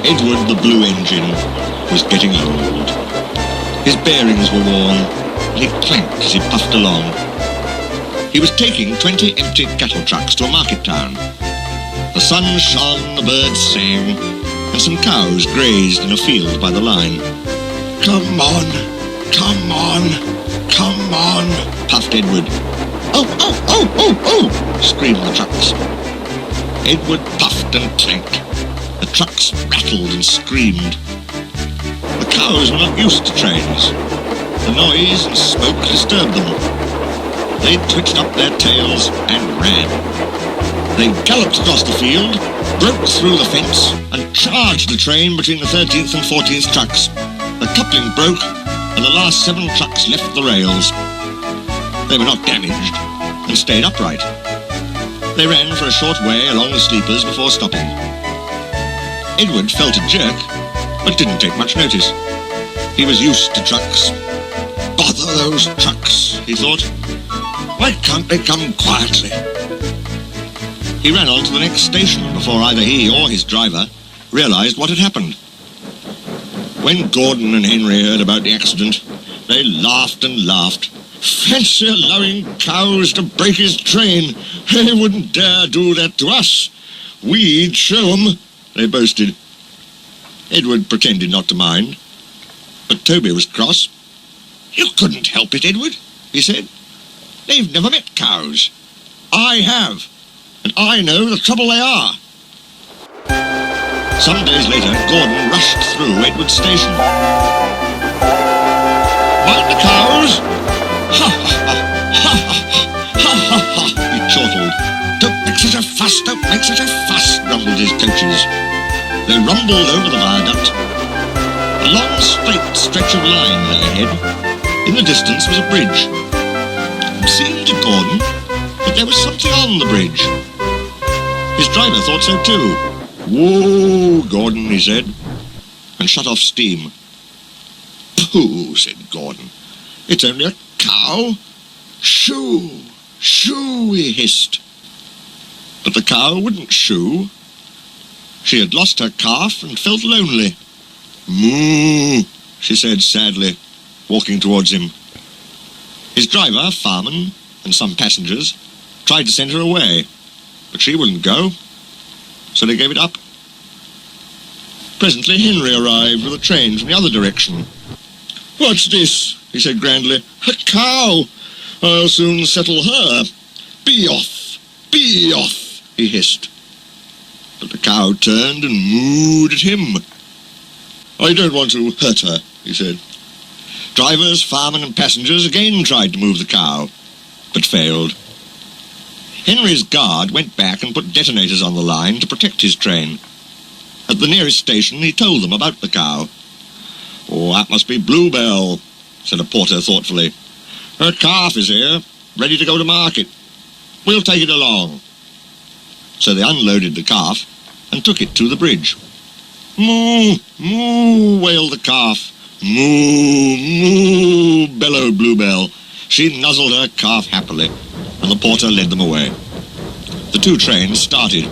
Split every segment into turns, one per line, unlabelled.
Edward the Blue Engine was getting old. His bearings were worn, and he clanked as he puffed along. He was taking 20 empty cattle trucks to a market town. The sun shone, the birds sang, and some cows grazed in a field by the line. "Come on, come on, come on," puffed Edward. "Oh, oh, oh, oh, oh," screamed the trucks. Edward puffed and clanked. The trucks rattled and screamed. The cows were not used to trains. The noise and smoke disturbed them. They twitched up their tails and ran. They galloped across the field, broke through the fence, and charged the train between the 13th and 14th trucks. The coupling broke, and the last 7 trucks left the rails. They were not damaged, and stayed upright. They ran for a short way along the sleepers before stopping. Edward felt a jerk, but didn't take much notice. He was used to trucks. "Bother those trucks," he thought. "Why can't they come quietly?" He ran on to the next station before either he or his driver realized what had happened. When Gordon and Henry heard about the accident, they laughed and laughed. "Fancy allowing cows to break his train. They wouldn't dare do that to us. We'd show 'em," they boasted. Edward pretended not to mind, but Toby was cross. "You couldn't help it, Edward," he said. "They've never met cows. I have, and I know the trouble they are." Some days later, Gordon rushed through Edward's station. "Mind the cows? Ha ha ha, ha ha ha ha," he chortled. "Don't make such a fuss, don't make such a fuss," grumbled his coaches. They rumbled over the viaduct. A long, straight stretch of line lay ahead. In the distance was a bridge. It seemed to Gordon that there was something on the bridge. His driver thought so too. "Whoa, Gordon," he said, and shut off steam. "Pooh," said Gordon. "It's only a cow. Shoo, shoo," he hissed. But the cow wouldn't shoo. She had lost her calf and felt lonely. "Moo," she said sadly, walking towards him. His driver, Farman, and some passengers tried to send her away, but she wouldn't go, so they gave it up. Presently Henry arrived with a train from the other direction. "What's this?" he said grandly. "A cow! I'll soon settle her. Be off, he hissed. But the cow turned and mooed at him. "I don't want to hurt her," he said. Drivers, firemen and passengers again tried to move the cow, but failed. Henry's guard went back and put detonators on the line to protect his train. At the nearest station he told them about the cow. "Oh, that must be Bluebell," said a porter thoughtfully. "Her calf is here, ready to go to market. We'll take it along." So they unloaded the calf and took it to the bridge. "Moo, moo," wailed the calf. "Moo, moo," bellowed Bluebell. She nuzzled her calf happily, and the porter led them away. The 2 trains started.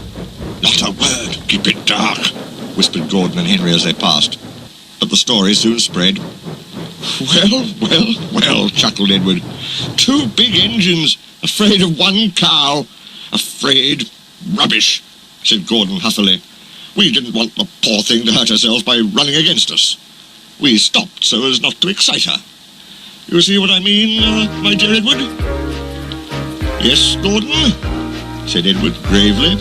"Not a word, keep it dark," whispered Gordon and Henry as they passed. But the story soon spread. "Well, well, well," chuckled Edward. "2 big engines, afraid of 1 cow." "Afraid? Rubbish," said Gordon huffily. "We didn't want the poor thing to hurt herself by running against us. We stopped so as not to excite her. You see what I mean, my dear Edward?" "Yes, Gordon," said Edward gravely.